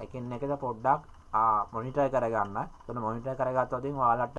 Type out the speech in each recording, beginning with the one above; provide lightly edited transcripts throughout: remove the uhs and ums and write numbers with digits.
එකින් එකට පොඩ්ඩක් මොනිටර් කරගන්න. එතන මොනිටර් කරගත්තොත් ඉතින් ඔයාලට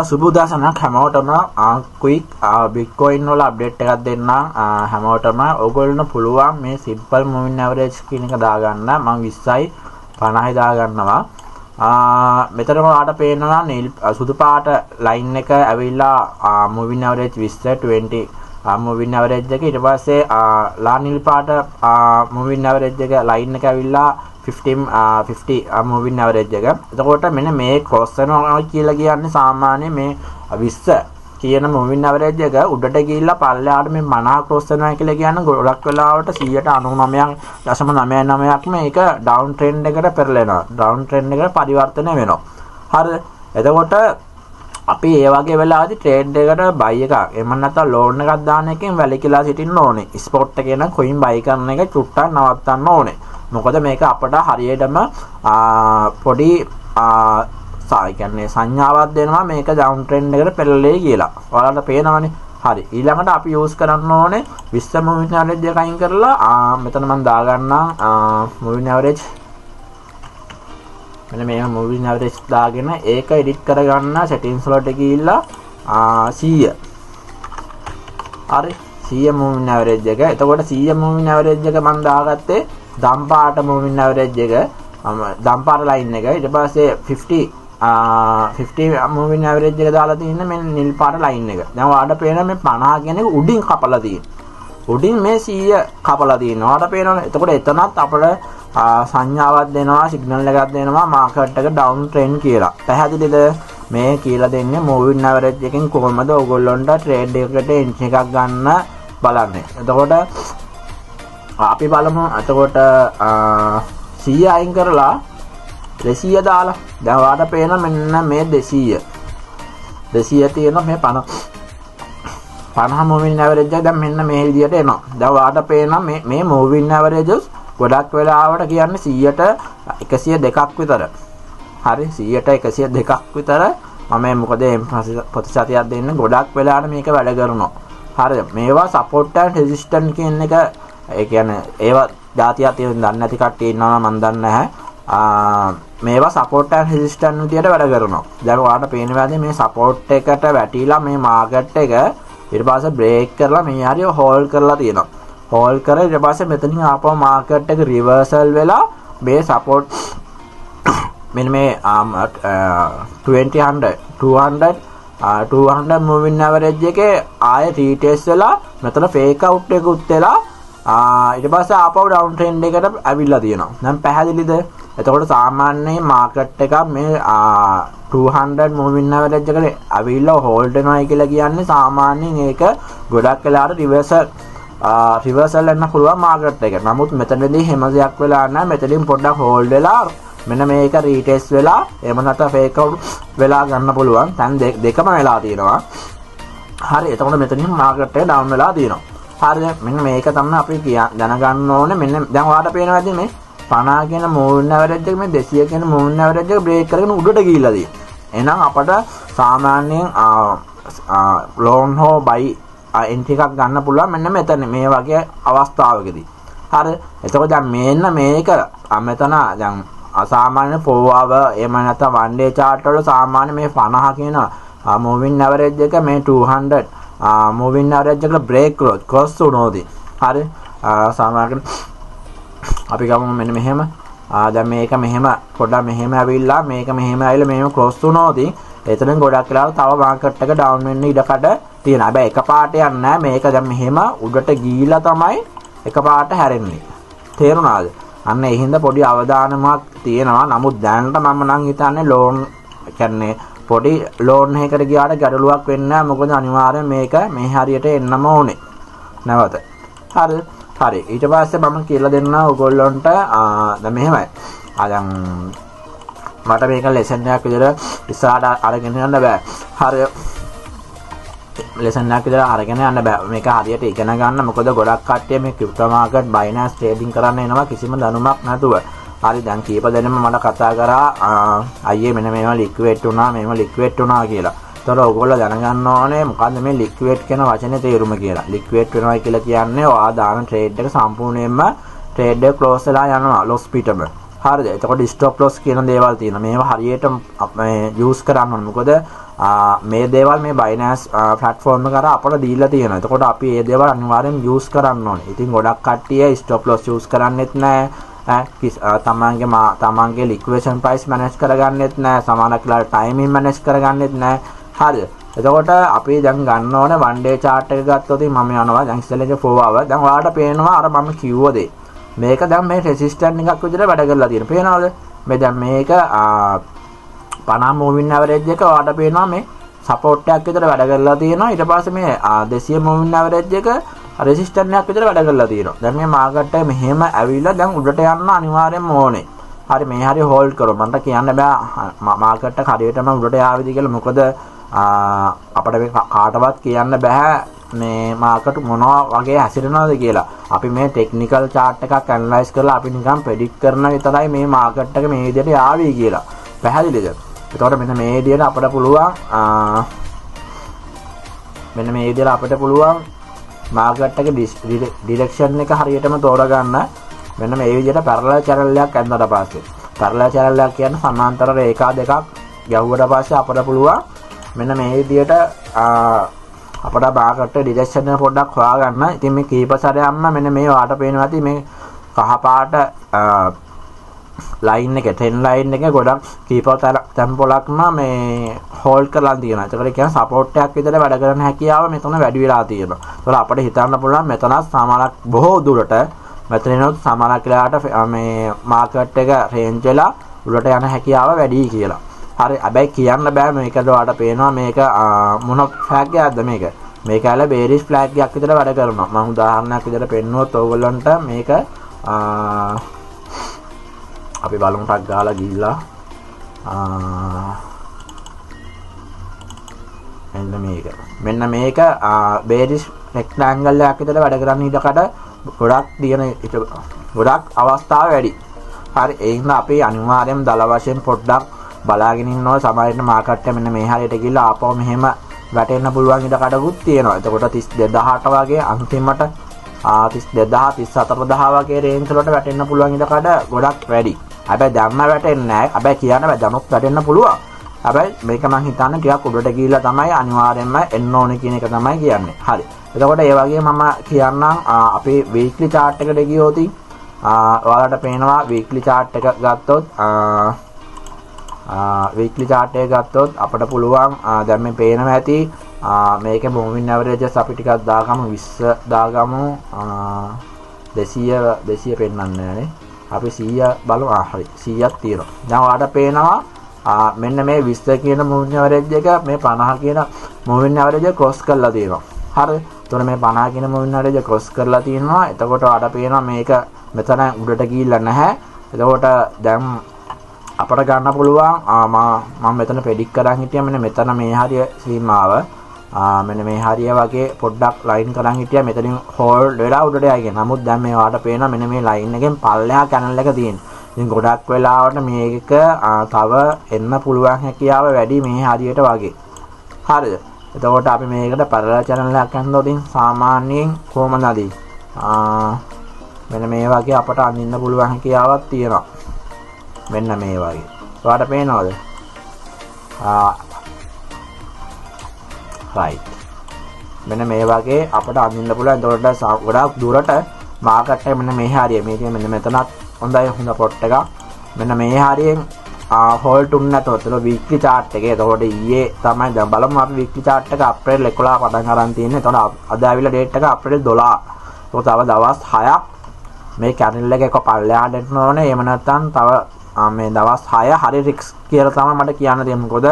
සුබෝදෑසනක් හැමෝටම ක්වික් බිට්කොයින් වල අප්ඩේට් එකක් දෙන්නම් හැමෝටම. ඕගොල්ලන්ට පුළුවන් මේ සිම්පල් මූවින් ඇවරේජ් කියන එක දාගන්න. මම 20යි 50යි දාගන්නවා. මෙතන ඔයාලට පේනවා නිල් සුදු පාට ලයින් එක ඇවිල්ලා මූවින් ඇවරේජ් 20 20 මූවින් ඇවරේජ් එක. ඊට පස්සේ ලා නිල් පාට මූවින් ඇවරේජ් එක ලයින් එක ඇවිල්ලා 50 මූවින් ඇවරේජ් එක. එතකොට මෙන්න මේ ක්‍රොස් වෙනවා කියලා කියන්නේ සාමාන්‍ය මේ 20 කියන මූවින් ඇවරේජ් එක උඩට ගිහිල්ලා පල්ලෙහාට මේ 50 ක්‍රොස් වෙනවා කියලා කියන්නේ ගොඩක් වෙලාවට 99.99ක් මේක ඩවුන් ට්‍රෙන්ඩ් එකට පෙරලෙනවා. ඩවුන් ට්‍රෙන්ඩ් එකට පරිවර්තනය වෙනවා. හරිද? එතකොට අපි ඒ වගේ වෙලාවදී ට්‍රේඩ් එකට බයි එකක් එහෙම නැත්නම් ලෝන් එකක් දාන එකෙන් වැලිකිලා සිටින්න ඕනේ. ස්පොට් එකේ නම් කොයින් බයි කරන එක චුට්ටක් නවත්තන්න ඕනේ. මොකද මේක අපට හරියටම පොඩි සංඥාවක් දෙනවා මේක ඩවුන් ට්‍රෙන්ඩ් එකට පෙරලෙයි කියලා. ඔයාලට පේනවනේ. හරි. ඊළඟට අපි යූස් කරන්න ඕනේ 20 මූවින් ඇවරේජ් එක අයින් කරලා මෙතන මම දාගන්නම් මූවින් ඇවරේජ්. මෙන්න මේ මූවින් ඇවරේජ් දාගෙන ඒක එඩිට් කරගන්න සෙටින්ග්ස් වලට ගිහිල්ලා 100. හරි. 100 මූවින් ඇවරේජ් එක. එතකොට 100 මූවින් ඇවරේජ් එක මම දාගත්තේ දම් පාට මූවින් ඇවරේජ් එක දම් පාට ලයින් එක. ඊට පස්සේ 50 මූවින් ඇවරේජ් එක දාලා තියෙන මේ නිල් පාට ලයින් එක. දැන් ඔයාලට පේනවා මේ 50 කියන එක උඩින් කපලා තියෙනවා. උඩින් මේ 100 කපලා තියෙනවා. ඔයාලට පේනවනේ. එතකොට එතනත් අපිට සංඥාවක් දෙනවා සිග්නල් එකක් දෙනවා මාකට් එක ඩවුන් ට්‍රෙන්ඩ් කියලා. පැහැදිලිද? මේ කියලා දෙන්නේ මූවින් ඇවරේජ් එකෙන් කොහොමද ඔයගොල්ලන්ට ට්‍රේඩ් එකකට එන්ට්‍රි එකක් ගන්න බලන්නේ. එතකොට අපි බලමු. එතකොට 100 අයින් කරලා 200 දාලා දැන් ඔයාලට පේන මෙන්න මේ 200 තියෙනවා මේ 50 මූවින් ඇවරේජ් එක දැන් මෙන්න මේ විදියට එනවා. දැන් ඔයාලට පේන මේ මූවින් ඇවරේජස් ගොඩක් වෙලාවට කියන්නේ 100ට 102ක් විතර. හරි 100ට 102ක් විතර. මම මොකද ප්‍රතිශතයක් දෙන්න ගොඩක් වෙලාවට මේක වැඩ කරනවා. හරිද? මේවා සපෝට් ඇන්ඩ් රෙසිස්ටන්ට් කියන එක ඒ කියන්නේ ඒවා જાතියක් තියෙන දන්නේ නැති කට්ටිය ඉන්නවා මම දන්නේ නැහැ. මේවා සපෝට් ඇන්ඩ් රෙසිස්ටන්ට් විදියට වැඩ කරනවා. දැන් ඔයාලට පේනවා මේ සපෝට් එකට වැටිලා මේ මාකට් එක ඊට පස්සේ බ්‍රේක් කරලා මේ හරිය හෝල්ඩ් කරලා තියෙනවා. හෝල්ඩ් කරලා ඊට පස්සේ මෙතනින් ආපහු මාකට් එක රිවර්සල් වෙලා මේ සපෝට් මෙන්න මේ 200 මූවින් ඇවරේජ් එකේ ආයෙ රීටෙස්ට් වෙලා මෙතන ෆේක් අවුට් එකකුත් වෙලා ඊට පස්සේ ආපහු ඩවුන් ට්‍රෙන්ඩ් එකට ඇවිල්ලා තියෙනවා. දැන් පැහැදිලිද? එතකොට සාමාන්‍යයෙන් මාකට් එක මේ 200 මූවින් ඇවරේජ් එකට ඇවිල්ලා හෝල්ඩ් වෙනවා කියලා කියන්නේ සාමාන්‍යයෙන් ඒක ගොඩක් වෙලාවට රිවර්සල් වෙන්න පුළුවන් මාකට් එක. නමුත් මෙතනදී හැම දෙයක් වෙලා නැහැ. මෙතනින් පොඩ්ඩක් හෝල්ඩ් වෙලා මෙන්න මේක රීටෙස්ට් වෙලා එහෙම නැත්නම් ෆේක් අවුට් වෙලා ගන්න පුළුවන්. දැන් දෙකම වෙලා තියෙනවා. හරි. එතකොට මෙතනින් මාකට් එක ඩවුන් වෙලා තියෙනවා. හරිද? මෙන්න මේක තමයි අපි දැනගන්න ඕනේ. මෙන්න දැන් ඔයාලට පේනවා ඇති මේ 50 කියන මූවින් ඇවරේජ් එක මේ 200 කියන මූවින් ඇවරේජ් එක බ්‍රේක් කරගෙන උඩට ගිහිල්ලා තියෙනවා. එහෙනම් අපට සාමාන්‍යයෙන් ලෝන් හෝ බයි එන්ට්‍රි එකක් ගන්න පුළුවන් මෙන්න මෙතන මේ වගේ අවස්ථාවකදී. හරි. එතකොට දැන් මෙන්න මේක මෙතන දැන් අසාමාන්‍ය 4 hour එහෙම නැත්නම් 1 day chart වල සාමාන්‍ය මේ 50 කියන මූවින් ඇවරේජ් එක මේ 200 මූවින් ඇවරේජ් එකට බ්‍රේක් කරොත් ක්‍රොස් වුණොත් හරි සාමාන්‍යයෙන් අපි ගමු මෙන්න මෙහෙම දැන් මේක මෙහෙම පොඩ්ඩක් මෙහෙම ඇවිල්ලා මේක මෙහෙම ඇවිල්ලා මෙහෙම ක්‍රොස් වුණොත් එතනින් ගොඩක් වෙලාවට තව මාකට් එක ඩවුන් වෙන්න ඉඩකඩ තියෙනවා. හැබැයි එකපාරට යන්නේ නැහැ. මේක දැන් මෙහෙම උඩට ගිහිලා තමයි එකපාරට හැරෙන්නේ. තේරුණාද? අන්න ඒ හින්දා පොඩි අවධානමක් තියෙනවා. නමුත් දැනට මම නම් හිතන්නේ ලෝන් කියන්නේ පොඩි ලෝන් එකකට ගියාට ගැටලුවක් වෙන්නේ නැහැ. මොකද අනිවාර්යෙන් මේක මේ හරියට එන්නම ඕනේ. නැවත. හරි. හරි. ඊට පස්සේ මම කියලා දෙන්න ඔයගොල්ලන්ට දැන් මෙහෙමයි. දැන් මට මේක ලෙසන් එකක් විදිහට ඉස්සරහට අරගෙන යන්න බෑ. හරි. ලෙසන් එකක් විදිහට අරගෙන යන්න බෑ. මේක හරියට ඉගෙන ගන්න. මොකද ගොඩක් කට්ටිය මේ ක්‍රිප්ටෝ මාකට් බයිනන්ස් ට්‍රේඩින් කරන්න එනවා කිසිම දැනුමක් නැතුව. හරි දැන් කීප දෙනෙක්ම මට කතා කරා අයියේ මෙන්න මේවා ලික්විඩ් වුණා මේවා ලික්විඩ් වුණා කියලා. ඒතර ඔයගොල්ලෝ දැනගන්න ඕනේ මොකද්ද මේ ලික්විඩ් කියන වචනේ තේරුම කියලා. ලික්විඩ් වෙනවා කියලා කියන්නේ ඔයා දාන ට්‍රේඩ් එක සම්පූර්ණයෙන්ම ට්‍රේඩ් එක ක්ලෝස් වෙලා යනවා ලොස් පිටම. හරිද? එතකොට ස්ටොප් ලොස් කියන දේවල් තියෙනවා. මේවා හරියට මේ යූස් කරන්න ඕනේ. මොකද මේ දේවල් මේ Binance platform එක කරා අපට දීලා තියෙනවා. එතකොට අපි මේ දේවල් අනිවාර්යෙන් යූස් කරන්න ඕනේ. ඉතින් ගොඩක් කට්ටිය ස්ටොප් ලොස් යූස් කරන්නෙත් නැහැ. තමන්ගේ liquidation price manage කරගන්නෙත් නැහැ. සමාන කියලා timing manage කරගන්නෙත් නැහැ. හරිද? එතකොට අපි දැන් ගන්න ඕනේ one day chart එක ගත්තොත් මම යනවා දැන් ඉස්සෙල්ලා 4 hour. දැන් ඔයාලට පේනවා අර මම කිව්ව දේ. මේක දැන් මේ resistance එකක් විදිහට වැඩ කරලා තියෙනවා. පේනවද? මේ දැන් මේක 50 moving average එක ඔයාලට පේනවා මේ support එකක් විදිහට වැඩ කරලා තියෙනවා. ඊට පස්සේ මේ 200 moving average එක resistance එකක් විදිහට වැඩ කරලා තියෙනවා. දැන් මේ market එක මෙහෙම ඇවිල්ලා දැන් උඩට යන්න අනිවාර්යෙන්ම ඕනේ. හරි මේ හරිය hold කරමු. මන්ට කියන්න බෑ market එක හරියටම උඩට යාවිද කියලා. මොකද අපිට මේ කාටවත් කියන්න බෑ මේ මාකට් මොනවා වගේ හැසිරෙනවද කියලා. අපි මේ ටෙක්නිකල් chart එකක් ඇනලයිස් කරලා අපි නිකන් ප්‍රෙඩික්ට් කරන විතරයි මේ මාකට් එක මේ විදිහට යාවි කියලා. පැහැදිලිද? එතකොට මෙන්න මේ විදිහට අපිට පුළුවන් මෙන්න මේ විදිහට අපිට පුළුවන් මාකට් එක ඩිරෙක්ෂන් එක හරියටම තෝරගන්න. මෙන්න මේ විදිහට පැරලල් channel එකක් ඇඳලා පස්සේ පැරලල් channel එකක් කියන්නේ සමාන්තර රේඛා දෙකක් ගැහුවට පස්සේ අපිට පුළුවන් මෙන්න මේ විදිහට අපට මාකට් ඩිරෙක්ෂන් එක පොඩ්ඩක් හොයාගන්න. ඉතින් මේ කීප සැරයක්ම මෙන්න මේ වාට පේනවා ඇති මේ කහ පාට ලයින් එක ට්‍රෙන්ඩ් ලයින් එක ගොඩක් කීප තැන්පොලක්ම මේ හෝල්ඩ් කරලා තියෙනවා. ඒකට කියන්නේ සපෝට් එකක් විතර වැඩ කරන හැකියාව මෙතන වැඩි වෙලා තියෙනවා. ඒතකොට අපිට හිතන්න පුළුවන් මෙතනත් සමානක් බොහෝ දුරට මෙතනිනුත් සමානක් කියලාට මේ මාකට් එක රේන්ජ් වෙලා උඩට යන හැකියාව වැඩි කියලා. හරි හැබැයි කියන්න බෑ මේකට ඔයාලට පේනවා මේක මොන ෆ්ලැග් එකක්ද මේක. මේක ඇල බේරිස් ෆ්ලැග් එකක් විතර වැඩ කරනවා. මම උදාහරණයක් විදිහට පෙන්නුවොත් ඕගොල්ලන්ට මේක අපි බලමු ටක් ගාලා ගිහිල්ලා මෙන්න මේක බේරිස් රෙක්ටැන්ගල් එකක් විතර වැඩ කරන්න ඉඩකට ගොඩක් තියෙන ගොඩක් අවස්ථා වැඩි. හරි ඒ හින්දා අපි අනිවාර්යයෙන්ම දල වශයෙන් පොඩ්ඩක් බලාගෙන ඉන්න ඕනේ. සමහරවිට මාකට් එක මෙන්න මේ හරියට ගිහලා ආපහු මෙහෙම වැටෙන්න පුළුවන් ඉඩකඩකුත් තියෙනවා. එතකොට 32000ට වගේ අන්තිමට 32000 34000 වගේ රේන්ජ් වලට වැටෙන්න පුළුවන් ඉඩකඩ ගොඩක් වැඩි. හැබැයි ධම්ම වැටෙන්නේ නැහැ. හැබැයි කියන්න බෑ ධනුත් වැටෙන්න පුළුවන්. හැබැයි මේක මම හිතන්නේ ටිකක් උඩට ගිහිල්ලා තමයි අනිවාර්යයෙන්ම එන්න ඕනේ කියන එක තමයි කියන්නේ. හරි. එතකොට ඒ වගේ මම කියන්නම් අපේ weekly chart එකට ගියොත් ඔයාලට පේනවා weekly chart එක ගත්තොත් weekly chart එක ගත්තොත් අපිට පුළුවන් දැන් මේ පේනවා ඇති මේකේ moving averages අපි ටිකක් දාගමු 20 දාගමු 200 පෙන්නන්නේ නැහැ. අපි 100 බලමු. හරි 100ක් තියෙනවා. දැන් ඔයාලට පේනවා මෙන්න මේ 20 කියන moving average එක මේ 50 කියන moving average එක cross කරලා තියෙනවා. හරි. එතකොට මේ 50 කියන moving average එක cross කරලා තියෙනවා. එතකොට ඔයාලට පේනවා මේක මෙතන උඩට ගිහිල්ලා නැහැ. එතකොට දැන් අපට ගන්න පුළුවන් මම මෙතන ප්‍රෙඩික්ට් කරන් හිටියා මෙන්න මෙතන මේ හරිය සීමාව මෙන්න මේ හරිය වගේ පොඩ්ඩක් ලයින් කරන් හිටියා මෙතනින් හෝල්ඩ් වෙලා උඩට යයි කියන. නමුත් දැන් මේ වාට පේනවා මෙන්න මේ ලයින් එකෙන් පල්ලෙහා කැනල් එක තියෙන. ඉතින් ගොඩක් වෙලාවට මේක තව එන්න පුළුවන් හැකියාව වැඩි මේ හරියට වගේ. හරිද? එතකොට අපි මේකට පැරලල් channel එකක් හදනකොට සාමාන්‍යයෙන් කොහමද අදී මෙන්න මේ වගේ අපට අඳින්න පුළුවන් හැකියාවක් තියෙනවා. මෙන්න මේ වගේ. ඔයාලට පේනවද? right. මෙන්න මේ වගේ අපට අඳින්න පුළුවන්. එතකොට ගොඩක් දුරට මාකට් එක මෙන්න මේ හරිය. මේක මෙන්න මෙතනත් හොඳයි හොඳ පොට් එකක්. මෙන්න මේ හරියෙන් හෝල්ඩ් උන් නැතොත් එතකොට weekly chart එකේ එතකොට ඊයේ තමයි දැන් බලමු අපි weekly chart එක අප්‍රේල් 11 පටන් අරන් තියෙන්නේ. එතකොට අද ආවිලා date එක අප්‍රේල් 12. එතකොට තව දවස් 6ක් මේ කැනල් එක පල්ලෙහාට එන්න ඕනේ. එහෙම නැත්නම් තව මේ දවස් 6 හරි රික්ස් කියලා තමයි මට කියන්න තියෙන්නේ. මොකද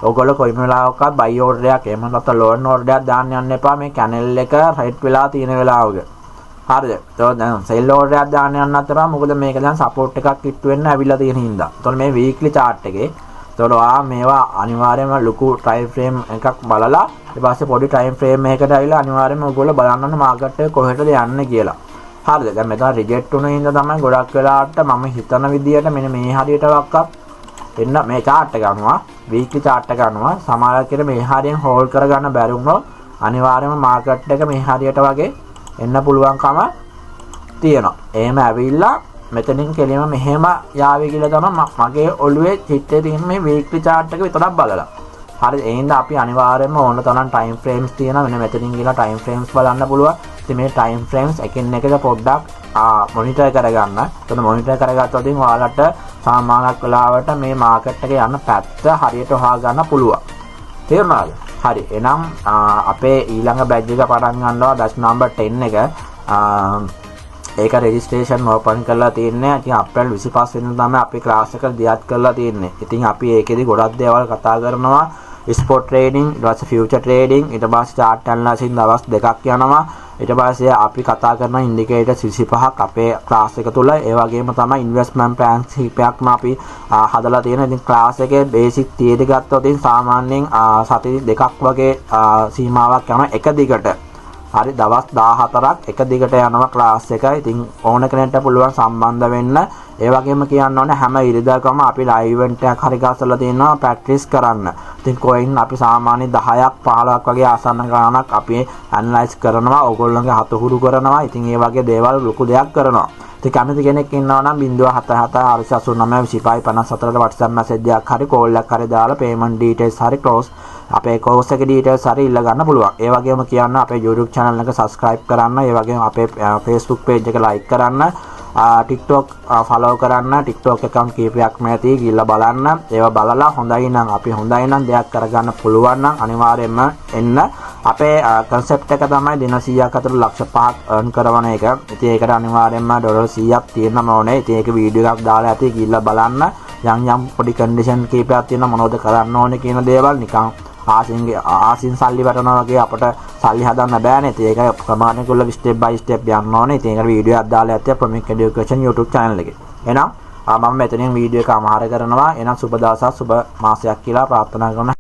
ඔයගොල්ලෝ කොයිම වෙලාවකවත් බයි ඕඩර් එකක් එහෙම නැත්නම් ලෝන් ඕඩර් එකක් දාන්න යන්න එපා මේ කැනල් එක රයිට් වෙලා තියෙන වෙලාවක. හරිද? ඒතකොට දැන් සෙල් ඕඩර් එකක් දාන්න යන්නත් එපා. මොකද මේක දැන් සපෝට් එකක් කිට්ටු වෙන්න ඇවිල්ලා තියෙන හින්දා. ඒතකොට මේ වීක්ලි chart එකේ ඒතකොට මේවා අනිවාර්යයෙන්ම ලොකු ටයිම් ෆ්‍රේම් එකක් බලලා ඊට පස්සේ පොඩි ටයිම් ෆ්‍රේම් එකකට ඇවිල්ලා අනිවාර්යයෙන්ම ඔයගොල්ලෝ බලන්න ඕනේ මාකට් එක කොහෙටද යන්නේ කියලා. හරිද? දැන් මෙතන රිජෙක්ට් වුණ හින්දා තමයි ගොඩක් වෙලාවට මම හිතන විදියට මෙන්න මේ හරියට වක්කක් එන්න මේ chart එක අනුව weekly chart එක අනුව සමහර කෙනෙක් මේ හරියෙන් hold කරගන්න බැරි වුණොත් අනිවාර්යයෙන්ම මාකට් එක මේ හරියට වගේ එන්න පුළුවන්කම තියෙනවා. එහෙම ඇවිල්ලා මෙතනින් කෙලින්ම මෙහෙම යාවි කියලා තමයි මගේ ඔළුවේ චිත්තේ තියෙන මේ weekly chart එක විතරක් බලලා. හරි එහෙනම් අපි අනිවාර්යයෙන්ම ඕන තරම් time frames තියෙනවා. මෙන්න මෙතනින් ගිහලා time frames බලන්න පුළුවන්. ඉතින් මේ time frames එකින් එකට පොඩ්ඩක් මොනිටර් කරගන්න. එතන මොනිටර් කරගත්තොත් ඉතින් ඔයාලට සාමාන්‍යයක් වෙලාවට මේ මාකට් එකේ යන පැත්ත හරියට හොයාගන්න පුළුවන්. තේරුණාද? හරි. එහෙනම් අපේ ඊළඟ බැච් එක පටන් ගන්නවා batch number 10 එක. ඒක රෙජිස්ට්‍රේෂන් ඕපන් කරලා තියෙන්නේ. ඉතින් අප්‍රේල් 25 වෙනිදා තමයි අපි ක්ලාස් එක දියත් කරලා තියෙන්නේ. ඉතින් අපි ඒකෙදි ගොඩක් දේවල් කතා කරනවා. ස්පොට් ට්‍රේඩින්, ඊට පස්සේ ෆියුචර් ට්‍රේඩින්, ඊට පස්සේ chart analysis දවස් දෙකක් යනවා. ඊට පස්සේ අපි කතා කරන ඉන්ඩිකේටර්ස් 25ක් අපේ ක්ලාස් එක තුල. ඒ වගේම තමයි ඉන්වෙස්ට්මන්ට් ප්ලෑන්ස් කිහිපයක්ම අපි හදලා තියෙනවා. ඉතින් ක්ලාස් එකේ බේසික් තියරි ගත්තොත් ඉතින් සාමාන්‍යයෙන් සති දෙකක් වගේ සීමාවක් යනවා එක දිගට. හරි දවස් 14ක් එක දිගට යනවා ක්ලාස් එක. ඉතින් ඕන කෙනෙක්ට පුළුවන් සම්බන්ධ වෙන්න. ඒ වගේම කියන්න ඕනේ හැම ඉරිදාකම අපි ලයිව් ඉවෙන්ට් එකක් හරි ගස්සලා තියෙනවා ප්‍රැක්ටිස් කරන්න. ඉතින් කොයින් අපි සාමාන්‍ය 10ක් 15ක් වගේ ආසන්න ගණනක් අපි ඇනලයිස් කරනවා. ඕගොල්ලන්ගේ හතුහුරු කරනවා. ඉතින් ඒ වගේ දේවල් ලොකු දෙයක් කරනවා. ඉතින් කැමති කෙනෙක් ඉන්නවා නම් 077 889 25 54 WhatsApp message එකක් හරි call එකක් හරි දාලා payment details හරි close අපේ course එකේ details හරි ඉල්ල ගන්න පුළුවන්. ඒ වගේම කියන්න අපේ YouTube channel එක subscribe කරන්න. ඒ වගේම අපේ Facebook page එක like කරන්න. TikTok follow කරන්න. TikTok account කීපයක්ම ඇති ගිහලා බලන්න. ඒවා බලලා හොඳයි නම් අපි හොඳයි නම් දෙයක් කරගන්න පුළුවන් නම් අනිවාර්යයෙන්ම එන්න. අපේ concept එක තමයි දින 100ක් අතර ලක්ෂ 5ක් earn කරන එක. ඉතින් ඒකට අනිවාර්යයෙන්ම ඩොලර් 100ක් තියෙන්නම ඕනේ. ඉතින් ඒක වීඩියෝ එකක් දාලා ඇති ගිහලා බලන්න. යම් පොඩි condition කීපයක් තියෙනවා මොනවද කරන්න ඕනේ කියන දේවල් නිකන් ආසින් සල්ලි වටනවා වගේ අපට සල්ලි හදන්න බෑනේ. ඉතින් ඒක ප්‍රමාණිකුල්ල step by step යන්න ඕනේ. ඉතින් ඒකට වීඩියෝ එකක් දාලා ඇත්තේ ප්‍රමික් එඩියුකේෂන් YouTube channel එකේ. එහෙනම් මම මෙතනින් වීඩියෝ එක අමාර කරනවා. එහෙනම් සුබ දවසක් සුබ මාසයක් කියලා ප්‍රාර්ථනා කරනවා.